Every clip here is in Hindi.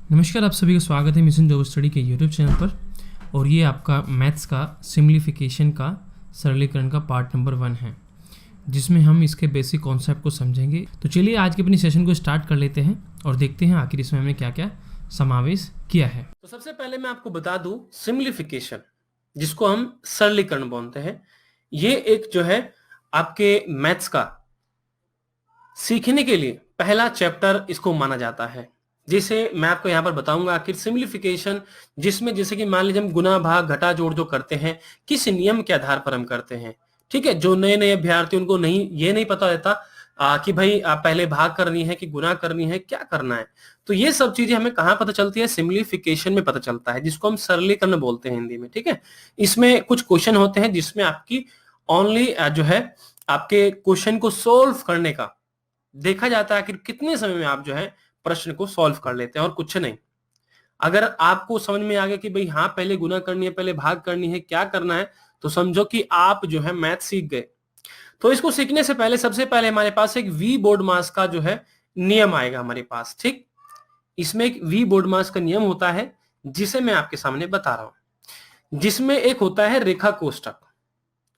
नमस्कार, आप सभी का स्वागत है मिशन जॉब स्टडी के यूट्यूब चैनल पर। और ये आपका मैथ्स का सिम्प्लीफिकेशन का सरलीकरण का पार्ट नंबर 1 है, जिसमें हम इसके बेसिक कॉन्सेप्ट को समझेंगे। तो चलिए आज के अपनी सेशन को स्टार्ट कर लेते हैं और देखते हैं आखिर इसमें हमने क्या क्या समावेश किया है। तो सबसे पहले मैं आपको बता दूं, सिम्प्लीफिकेशन जिसको हम सरलीकरण बोलते हैं, ये एक जो है आपके मैथ्स का सीखने के लिए पहला चैप्टर इसको माना जाता है। जैसे मैं आपको यहाँ पर बताऊंगा आखिर सिम्प्लीफिकेशन, जिसमें जैसे कि मान लीजिए हम गुना भाग घटा जोड़ जो करते हैं, किस नियम के आधार पर हम करते हैं। ठीक है, जो नए नए अभ्यर्थी उनको ये नहीं पता रहता कि भाई पहले भाग करनी है कि गुना करनी है, क्या करना है। तो ये सब चीजें हमें कहाँ पता चलती है? सिम्प्लीफिकेशन में पता चलता है, जिसको हम सरलीकरण बोलते हैं हिंदी में। ठीक है, इसमें कुछ क्वेश्चन होते हैं जिसमें आपकी ओनली जो है आपके क्वेश्चन को सोल्व करने का देखा जाता है कि कितने समय में आप जो है प्रश्न को सॉल्व कर लेते हैं, और कुछ नहीं। अगर आपको समझ में आ गया कि भाई हाँ पहले गुना करनी है, पहले भाग करनी है, क्या करना है, तो समझो कि आप जो है मैथ सीख गए। तो इसको सीखने से पहले सबसे पहले हमारे पास एक वी बोर्ड मास का जो है नियम आएगा हमारे पास। ठीक, इसमें एक वी बोर्ड मास का नियम होता है जिसे मैं आपके सामने बता रहा हूं, जिसमें एक होता है रेखा कोष्टक,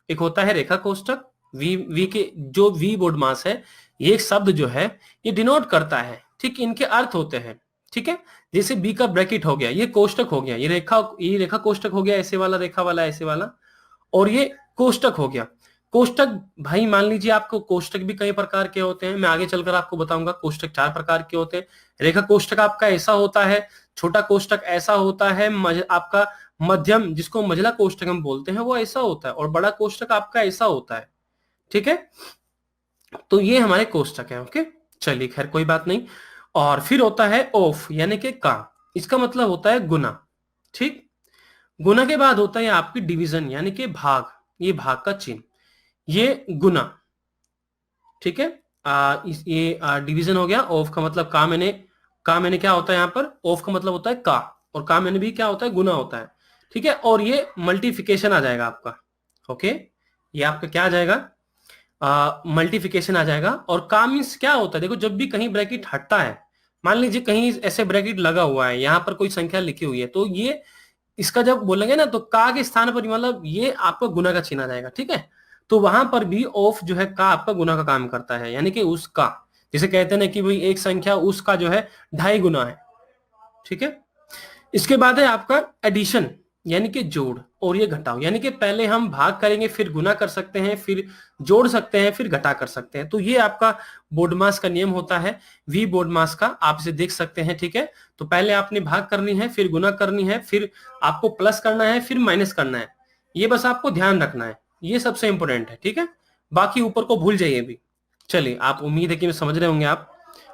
एक होता है रेखा कोष्टक। वी के जो वी बोर्ड मास है, ये एक शब्द जो है ये डिनोट करता है। ठीक, इनके अर्थ होते हैं। ठीक है, जैसे बी का ब्रैकेट हो गया, ये कोष्टक हो गया, ये रेखा कोष्टक हो गया, ऐसे वाला रेखा वाला ऐसे वाला, और ये कोष्टक हो गया। कोष्टक भाई मान लीजिए आपको कोष्टक भी कई प्रकार के होते हैं, मैं आगे चलकर आपको बताऊंगा। कोष्टक 4 प्रकार के होते हैं। रेखा कोष्टक आपका ऐसा होता है, छोटा कोष्टक ऐसा होता है, आपका मध्यम जिसको मझला कोष्टक हम बोलते हैं वो ऐसा होता है, और बड़ा कोष्टक आपका ऐसा होता है। ठीक है, तो ये हमारे कोष्टक है। ओके, चलिए खैर कोई बात नहीं। और फिर होता है ऑफ यानी कि का, इसका मतलब होता है गुना। ठीक, गुना के बाद होता है आपकी डिवीजन यानी कि भाग, ये भाग का चिन्ह, ये गुना। ठीक है, ये डिवीजन हो गया। ऑफ का मतलब का मैंने क्या होता है यहाँ पर? ऑफ का मतलब होता है का, और का मैंने भी क्या होता है? गुना होता है। ठीक है, और ये मल्टीप्लिकेशन आ जाएगा आपका। ओके, ये आपका क्या आ जाएगा? मल्टीप्लिकेशन आ जाएगा। और का मीन्स क्या होता है? देखो, जब भी कहीं ब्रैकेट हटता है, मान लीजिए कहीं ऐसे ब्रैकेट लगा हुआ है, यहां पर कोई संख्या लिखी हुई है, तो ये इसका जब बोलेंगे ना, तो का के स्थान पर मतलब ये आपका गुना का चिन्ह आ जाएगा। ठीक है, तो वहां पर भी ऑफ जो है का आपका गुना का काम करता है, यानी कि उसका, जिसे कहते हैं ना कि भाई एक संख्या उसका जो है 2.5 गुना है। ठीक है, इसके बाद है आपका एडिशन यानी कि जोड़, और ये घटाओ, यानी कि पहले हम भाग करेंगे, फिर गुना कर सकते हैं, फिर जोड़ सकते हैं, फिर घटा कर सकते हैं। तो ये आपका बोर्डमास का नियम होता है, वी बोर्डमास का, आप इसे देख सकते हैं। ठीक है, तो पहले आपने भाग करनी है, फिर गुना करनी है, फिर आपको प्लस करना है, फिर माइनस करना है। ये बस आपको ध्यान रखना है, ये सबसे इंपॉर्टेंट है। ठीक है, बाकी ऊपर को भूल जाइए भी। चलिए, आप उम्मीद है कि समझ रहे होंगे, आप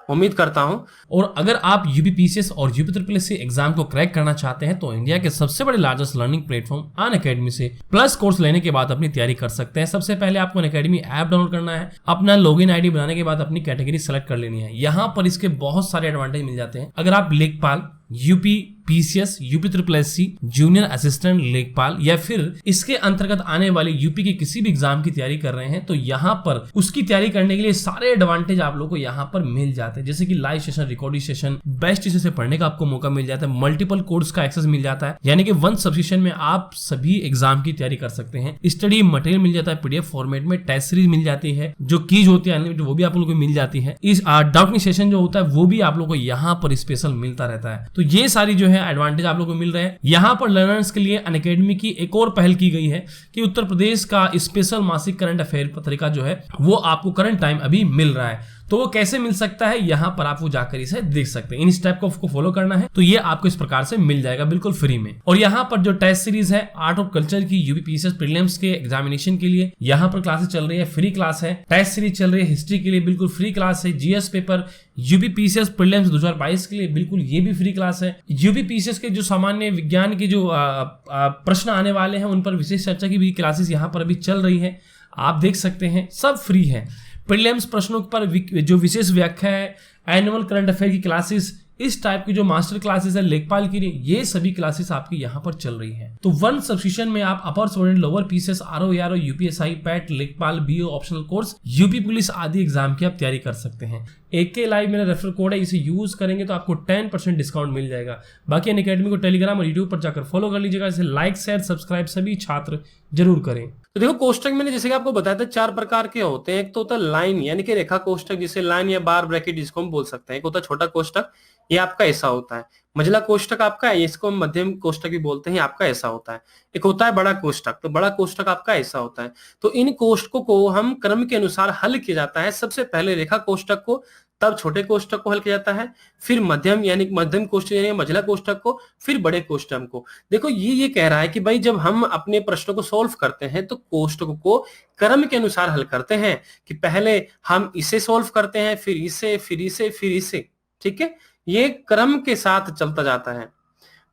उम्मीद करता हूं। और अगर आप यूपीपीसीएस और यूपीएससी एग्जाम को क्रैक करना चाहते हैं तो इंडिया के सबसे बड़े लार्जेस्ट लर्निंग प्लेटफॉर्म अनअकैडमी से प्लस कोर्स लेने के बाद अपनी तैयारी कर सकते हैं। सबसे पहले आपको अनअकैडमी ऐप डाउनलोड करना है, अपना लॉगिन आईडी बनाने के बाद अपनी कैटेगरी सेलेक्ट कर लेनी है। यहाँ पर इसके बहुत सारे एडवांटेज मिल जाते हैं। अगर आप लेखपाल, यूपीपीसीएस, यूपीएससी, जूनियर असिस्टेंट लेखपाल या फिर इसके अंतर्गत आने वाले यूपी के किसी भी एग्जाम की तैयारी कर रहे हैं, तो यहाँ पर उसकी तैयारी करने के लिए सारे एडवांटेज आप लोगों को यहाँ पर मिल जाते हैं। जैसे कि live session, recording session, best teacher से पढ़ने का आपको मौका मिल जाता है, मल्टीपल कोर्स का एक्सेस मिल जाता है, यानी कि वन सब्सक्रिप्शन में आप सभी एग्जाम की तैयारी कर सकते हैं। स्टडी मटेरियल मिल जाता है पीडीएफ फॉर्मेट में, टेस्ट सीरीज मिल जाती है, जो कीज होती है वो भी आप लोगों को मिल जाती है। इस डाउटिंग सेशन जो होता है वो भी आप लोगों को यहाँ पर स्पेशल मिलता रहता है। तो ये सारी जो है एडवांटेज आप लोगों को मिल रहे हैं। यहाँ पर लर्नर्स के लिए अनअकैडमी की एक और पहल की गई है कि उत्तर प्रदेश का स्पेशल मासिक करंट अफेयर पत्रिका जो है वो आपको करंट टाइम अभी मिल रहा है। तो वो कैसे मिल सकता है, यहाँ पर आप वो जाकर इसे देख सकते हैं। इन स्टेप को फॉलो करना है तो ये आपको इस प्रकार से मिल जाएगा बिल्कुल फ्री में। और यहाँ पर जो टेस्ट सीरीज है आर्ट ऑफ कल्चर की यूपीपीसीएस प्रीलिम्स के एग्जामिनेशन के लिए, यहाँ पर क्लासेस चल रही है, फ्री क्लास है। टेस्ट सीरीज चल रही है हिस्ट्री के लिए, बिल्कुल फ्री क्लास है। जीएस पेपर यूपीपीसीएस प्रीलिम्स 2022 के लिए बिल्कुल ये भी फ्री क्लास है। यूपीपीसीएस के जो सामान्य विज्ञान के जो प्रश्न आने वाले हैं उन पर विशेष चर्चा की भी क्लासेस यहाँ पर अभी चल रही है, आप देख सकते हैं, सब फ्री है। प्रीलिम्स प्रश्नों पर जो विशेष व्याख्या है, एनुअल करंट अफेयर की क्लासेस, इस टाइप की जो मास्टर क्लासेस है लेखपाल की, ये सभी क्लासेस आपकी यहाँ पर चल रही है। तो वन सब्सक्रिप्शन में आप upper student, lower PCS, RO, ARO, UPSI, PET, लेखपाल, BO optional course, UP police आदि एग्जाम की आप तैयारी कर सकते हैं। AK लाइव मेरा रेफर कोड है, इसे यूज करेंगे तो आपको 10% डिस्काउंट मिल जाएगा। बाकी अनअकैडमी को टेलीग्राम और यूट्यूब पर जाकर फॉलो कर लीजिएगा। इसे लाइक, शेयर, सब्सक्राइब सभी छात्र जरूर करें। तो देखो कोष्टक मैंने जैसे कि आपको बताया था 4 प्रकार के होते हैं। एक तो होता है लाइन यानी कि रेखा कोष्टक, जिसे लाइन या बार ब्रैकेट जिसको हम बोल सकते हैं। एक होता है छोटा कोष्टक, ये आपका ऐसा होता है। मझला कोष्टक आपका है, इसको हम मध्यम कोष्टक भी बोलते हैं, आपका ऐसा होता है। एक होता है बड़ा कोष्टक, तो बड़ा कोष्टक आपका ऐसा होता है। तो इन कोष्टकों को हम क्रम के अनुसार हल किया जाता है। सबसे पहले रेखा कोष्टक को, तब छोटे कोष्टक को हल किया जाता है, फिर मध्यम यानी मध्यम कोष्टक यानी मझला कोष्टक को, फिर बड़े कोष्टक को। देखो ये कह रहा है कि भाई जब हम अपने प्रश्नों को सॉल्व करते हैं तो कोष्टक को क्रम के अनुसार हल करते हैं, कि पहले हम इसे सॉल्व करते हैं, फिर इसे, फिर इसे, फिर इसे। ठीक है, ये क्रम के साथ चलता जाता है।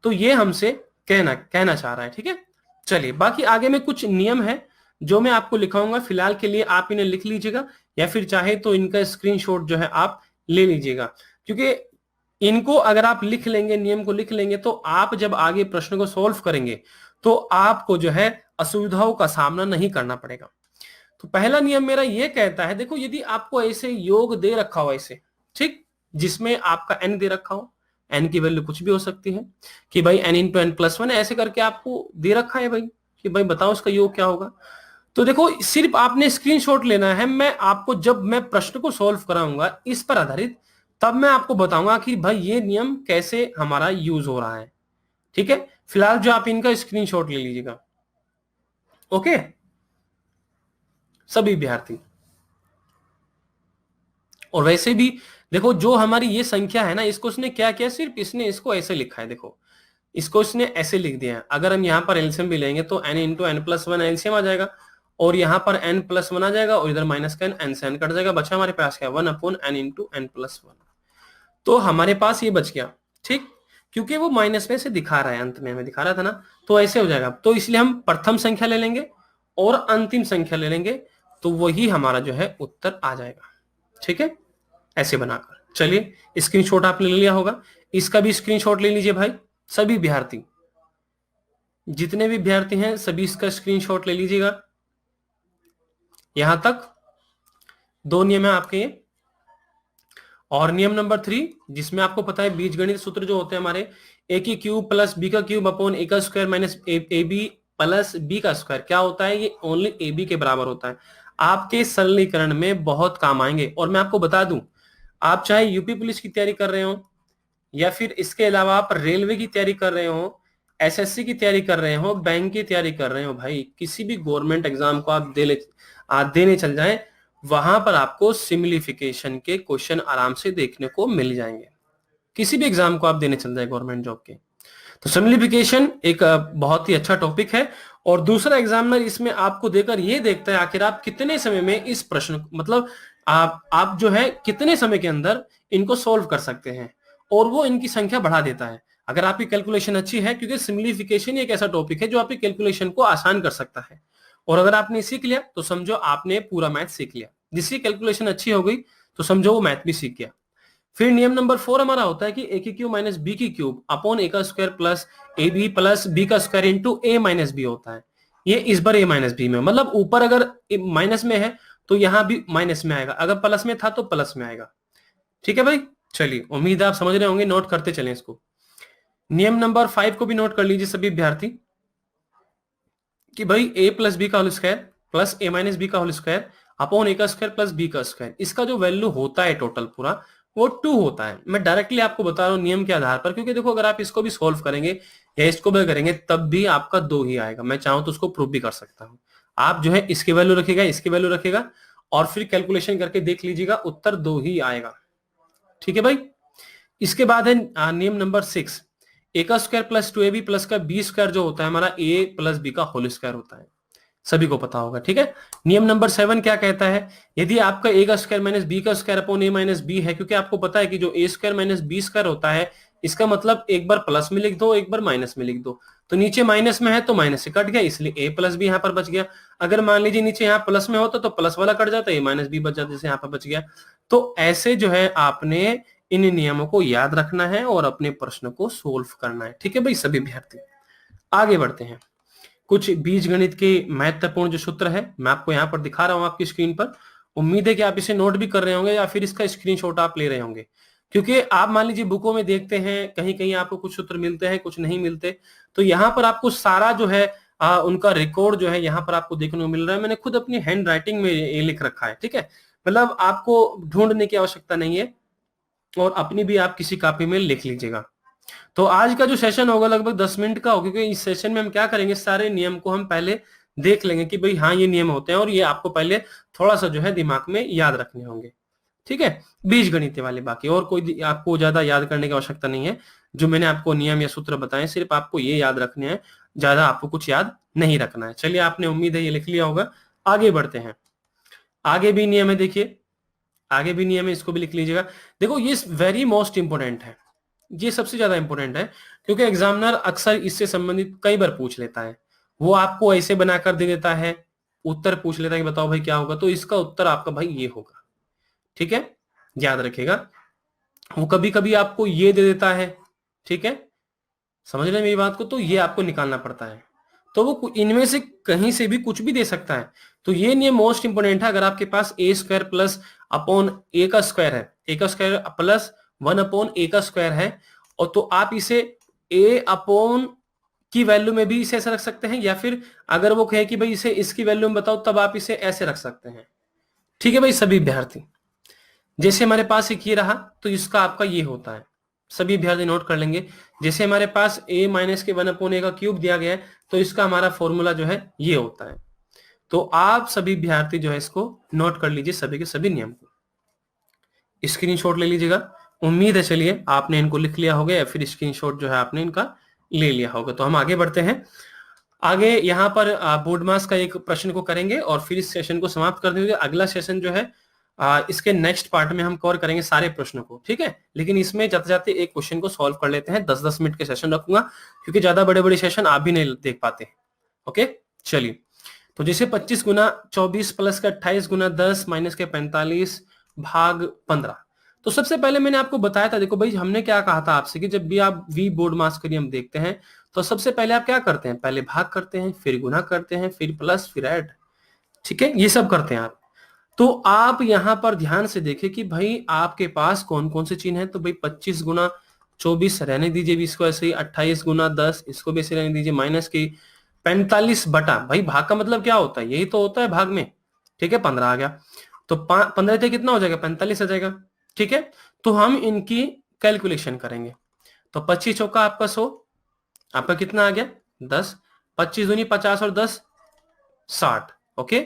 तो ये हमसे कहना चाह रहा है। ठीक है, चलिए बाकी आगे में कुछ नियम है जो मैं आपको लिखाऊंगा। फिलहाल के लिए आप इन्हें लिख लीजिएगा, या फिर चाहे तो इनका स्क्रीनशॉट जो है आप ले लीजिएगा, क्योंकि इनको अगर आप लिख लेंगे, नियम को लिख लेंगे, तो आप जब आगे प्रश्न को सॉल्व करेंगे तो आपको जो है असुविधाओं का सामना नहीं करना पड़ेगा। तो पहला नियम मेरा ये कहता है, देखो यदि आपको ऐसे योग दे रखा हो ऐसे, ठीक, जिसमें आपका n दे रखा हो, n की वैल्यू कुछ भी हो सकती है, कि भाई n into N plus one ऐसे करके आपको दे रखा है भाई, कि भाई बताओ इसका योग क्या होगा। तो देखो सिर्फ आपने स्क्रीनशॉट लेना है। मैं आपको जब मैं प्रश्न को सॉल्व कराऊंगा इस पर आधारित, तब मैं आपको बताऊंगा कि भाई ये नियम कैसे हमारा यूज हो रहा है। ठीक है, फिलहाल जो आप इनका स्क्रीनशॉट ले लीजिएगा। ओके सभी विद्यार्थी। और वैसे भी देखो जो हमारी ये संख्या है ना, इसको इसने क्या किया, सिर्फ इसने इसको ऐसे लिखा है। देखो इसको इसने ऐसे लिख दिया है। अगर हम यहाँ पर एलसीएम भी लेंगे तो n into N plus one LCM आ जाएगा, और यहाँ पर n प्लस वन आ जाएगा, और इधर माइनस का n से n कट जाएगा, बचा हमारे पास क्या, 1 upon n into N plus one. तो हमारे पास ये बच गया। ठीक, क्योंकि वो माइनस में से दिखा रहा है, अंत में हमें दिखा रहा था ना, तो ऐसे हो जाएगा। तो इसलिए हम प्रथम संख्या ले लेंगे और अंतिम संख्या ले लेंगे, तो वही हमारा जो है उत्तर आ जाएगा। ठीक है, ऐसे बनाकर। चलिए स्क्रीनशॉट आपने ले लिया होगा, इसका भी स्क्रीनशॉट ले लीजिए भाई। सभी विद्यार्थी, जितने भी विद्यार्थी हैं सभी इसका स्क्रीनशॉट ले लीजिएगा। यहां तक 2 नियम है आपके ये। और नियम नंबर 3, जिसमें आपको पता है बीजगणित सूत्र जो होते हैं हमारे, ए की क्यूब प्लस बी का क्यूब अपॉन ए का square minus A B plus B का स्क्वायर, क्या होता है, ये ओनली ए बी के बराबर होता है। आपके सरलीकरण में बहुत काम आएंगे। और मैं आपको बता दूं, आप चाहे यूपी पुलिस की तैयारी कर रहे हो, या फिर इसके अलावा आप रेलवे की तैयारी कर रहे हो, एसएससी की तैयारी कर रहे हो, बैंक की तैयारी कर रहे हो, भाई किसी भी गवर्नमेंट एग्जाम को आप देने चल जाएं, वहां पर आपको सिम्प्लीफिकेशन के क्वेश्चन आराम से देखने को मिल जाएंगे। किसी भी एग्जाम को आप देने चल जाए गवर्नमेंट जॉब के, तो सिम्प्लीफिकेशन एक बहुत ही अच्छा टॉपिक है। और दूसरा एग्जामिनर इसमें आपको देकर ये देखता है आखिर आप कितने समय में इस प्रश्न, मतलब आप जो है कितने समय के अंदर इनको सोल्व कर सकते हैं, और वो इनकी संख्या बढ़ा देता है अगर आपकी कैलकुलेशन अच्छी है, क्योंकि सिम्प्लीफिकेशन एक ऐसा टॉपिक है जो आपकी कैलकुलेशन को आसान कर सकता है। और अगर आपने सीख लिया तो समझो आपने पूरा मैथ सीख लिया। जिसकी कैलकुलेशन अच्छी हो गई तो समझो वो मैथ भी सीख गया। फिर नियम नंबर 4 हमारा होता है कि ए की क्यूब माइनस बी की क्यूब अपॉन ए का square plus A B plus B का square into A minus B होता है। ये इस बार ए माइनस बी में, मतलब ऊपर अगर माइनस में है तो यहां भी माइनस में आएगा, अगर प्लस में था तो प्लस में आएगा। ठीक है भाई, चलिए उम्मीद है आप समझ रहे होंगे, नोट करते चलें इसको। नियम नंबर 5 को भी नोट कर लीजिए सभी विद्यार्थी, कि भाई ए प्लस बी का होल स्क्वायर प्लस ए माइनस बी का होल स्क्वायर अपॉन ए का स्क्वायर प्लस बी का स्क्वायर, इसका जो वैल्यू होता है टोटल पूरा वो 2 होता है। मैं डायरेक्टली आपको बता रहा हूं नियम के आधार पर, क्योंकि देखो अगर आप इसको भी सॉल्व करेंगे या इसको भी करेंगे तब भी आपका 2 ही आएगा। मैं चाहूं तो उसको प्रूव भी कर सकता हूं। आप जो है इसकी वैल्यू रखेगा, इसकी वैल्यू रखेगा, और फिर कैलकुलेशन करके देख लीजिएगा, उत्तर 2 ही आएगा। ठीक है भाई, इसके बाद है नियम नंबर 6, ए का स्क्वायर प्लस 2ab प्लस का बी स्क्वायर जो होता है हमारा ए प्लस बी का होल स्क्वायर होता है, सभी को पता होगा। ठीक है, नियम नंबर 7 क्या कहता है, यदि आपका ए का स्क्वायर माइनस बी का स्क्वायर अपॉन ए माइनस बी है, क्योंकि आपको पता है कि जो ए स्क्वायर माइनस बी स्क्वायर होता है इसका मतलब एक बार प्लस में लिख दो, एक बार माइनस में लिख दो, तो नीचे माइनस में है तो माइनस से कट गया, इसलिए ए प्लस बी यहाँ पर बच गया। अगर मान लीजिए नीचे यहाँ प्लस में होता तो प्लस वाला कट जाता, ए माइनस बी बच जाता, जैसे यहाँ पर बच गया। तो ऐसे जो है आपने इन नियमों को याद रखना है और अपने प्रश्न को सोल्व करना है। ठीक है भाई सभी विद्यार्थी, आगे बढ़ते हैं। कुछ बीजगणित के महत्वपूर्ण जो सूत्र है मैं आपको यहाँ पर दिखा रहा हूँ आपकी स्क्रीन पर। उम्मीद है कि आप इसे नोट भी कर रहे होंगे या फिर इसका स्क्रीनशॉट आप ले रहे होंगे, क्योंकि आप मान लीजिए बुकों में देखते हैं कहीं कहीं आपको कुछ सूत्र मिलते हैं कुछ नहीं मिलते, तो यहाँ पर आपको सारा जो है उनका रिकॉर्ड जो है यहाँ पर आपको देखने को मिल रहा है। मैंने खुद अपनी हैंड राइटिंग में ये लिख रखा है। ठीक है, मतलब आपको ढूंढने की आवश्यकता नहीं है और अपनी भी आप किसी कॉपी में लिख लीजिएगा। तो आज का जो सेशन होगा लगभग 10 मिनट का होगा, क्योंकि इस सेशन में हम क्या करेंगे, सारे नियम को हम पहले देख लेंगे कि भाई हाँ ये नियम होते हैं और ये आपको पहले थोड़ा सा जो है दिमाग में याद रखने होंगे। ठीक है, बीजगणित वाले, बाकी और कोई आपको ज्यादा याद करने की आवश्यकता नहीं है। जो मैंने आपको नियम या सूत्र बताए सिर्फ आपको ये याद रखने हैं, ज्यादा आपको कुछ याद नहीं रखना है। चलिए, आपने उम्मीद है ये लिख लिया होगा। आगे बढ़ते हैं, आगे भी नियम है, देखिए आगे भी नियम है, इसको भी लिख लीजिएगा। देखो ये वेरी मोस्ट इंपोर्टेंट है, ये सबसे ज्यादा इंपॉर्टेंट है, क्योंकि एग्जामिनर अक्सर इससे संबंधित कई बार पूछ लेता है। वो आपको ऐसे बनाकर दे देता है, उत्तर पूछ लेता है कि बताओ भाई क्या होगा, तो इसका उत्तर आपका भाई ये होगा। ठीक है, याद रखिएगा। वो कभी कभी आपको ये दे देता है, ठीक है, समझ रहे हैं मेरी बात को, तो ये आपको निकालना पड़ता है। तो वो इनमें से कहीं से भी कुछ भी दे सकता है। तो ये नियम मोस्ट इंपोर्टेंट है। अगर आपके पास ए स्क्वायर प्लस अपॉन ए का स्क्वायर है, ए का स्क्वायर प्लस 1 अपॉन ए का स्क्वायर है, और तो आप इसे ए अपॉन की वैल्यू में भी इसे ऐसे रख सकते हैं, या फिर अगर वो कहे कि भाई इसे इसकी वैल्यू में बताओ, तब आप इसे ऐसे रख सकते हैं। ठीक है भाई सभी विद्यार्थी, जैसे हमारे पास एक ये रहा तो इसका आपका ये होता है, सभी विद्यार्थी नोट कर लेंगे। जैसे हमारे पास a माइनस के 1 अपॉन ए का क्यूब दिया गया है, तो इसका हमारा फॉर्मूला जो है ये होता है। तो आप सभी विद्यार्थी जो है इसको नोट कर लीजिए, सभी के सभी नियम को स्क्रीनशॉट ले लीजिएगा। उम्मीद है चलिए आपने इनको लिख लिया होगा या फिर स्क्रीनशॉट जो है आपने इनका ले लिया होगा। तो हम आगे बढ़ते हैं। आगे यहाँ पर बोर्ड मास का एक प्रश्न को करेंगे और फिर इस सेशन को समाप्त कर देंगे। अगला सेशन जो है इसके नेक्स्ट पार्ट में हम कवर करेंगे सारे प्रश्नों को। ठीक है, लेकिन इसमें जाते जाते एक क्वेश्चन को सॉल्व कर लेते हैं। 10-10 मिनट के सेशन रखूंगा, क्योंकि ज्यादा बड़े बड़े सेशन आप भी नहीं देख पाते। ओके चलिए, तो जैसे 25 गुना 24 प्लस का 28 गुना 10 माइनस के 45 भाग 15। तो सबसे पहले मैंने आपको बताया था, देखो भाई हमने क्या कहा था आपसे कि जब भी आप वी बोर्ड मास का नियम देखते हैं तो सबसे पहले आप क्या करते हैं, पहले भाग करते हैं, फिर गुना करते हैं, फिर प्लस, फिर ऐड। ठीक है, ये सब करते हैं आप। तो आप यहां पर ध्यान से देखें कि भाई आपके पास कौन कौन से चिन्ह है। तो भाई 25 गुना 24 रहने दीजिए भी इसको ऐसे ही, 28 गुना 10 इसको भी ऐसे रहने दीजिए, माइनस की 45 बटा, भाई भाग का मतलब क्या होता है, यही तो होता है भाग में। ठीक है, 15 आ गया, तो 15 से कितना हो जाएगा, 45 आ जाएगा। ठीक है, तो हम इनकी कैलकुलेशन करेंगे। तो 25 चौका आपका 100, आपका कितना आ गया 10, 25 दूनी 50 और 10 60। ओके,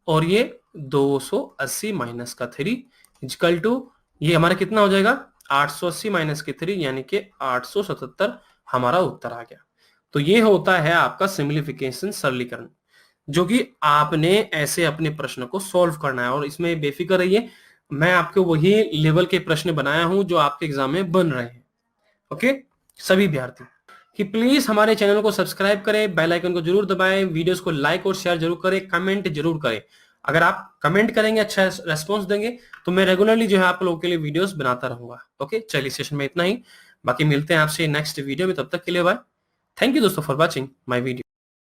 और ये 280 माइनस का 3 इक्वल टू ये हमारा कितना हो जाएगा 880 माइनस के 3, यानी कि 877 हमारा उत्तर आ गया। तो ये होता है आपका सिंप्लीफिकेशन, सरलीकरण, जो कि आपने ऐसे अपने प्रश्न को सॉल्व करना है। और इसमें बेफिक्र रहिए, मैं आपको वही लेवल के प्रश्न बनाया हूं जो आपके एग्जाम में बन रहे हैं। ओके सभी विद्यार्थी, कि प्लीज हमारे चैनल को सब्सक्राइब करें, बेल आइकन को जरूर दबाएं, वीडियोस को लाइक और शेयर जरूर करें, कमेंट जरूर करें। अगर आप कमेंट करेंगे, अच्छा रेस्पॉन्स देंगे, तो मैं रेगुलरली जो है आप लोगों के लिए वीडियोस बनाता रहूंगा। ओके चलिए, सेशन में इतना ही, बाकी मिलते हैं आपसे नेक्स्ट वीडियो में, तब तक के लिए बाय। थैंक यू दोस्तों फॉर वॉचिंग माय वीडियो।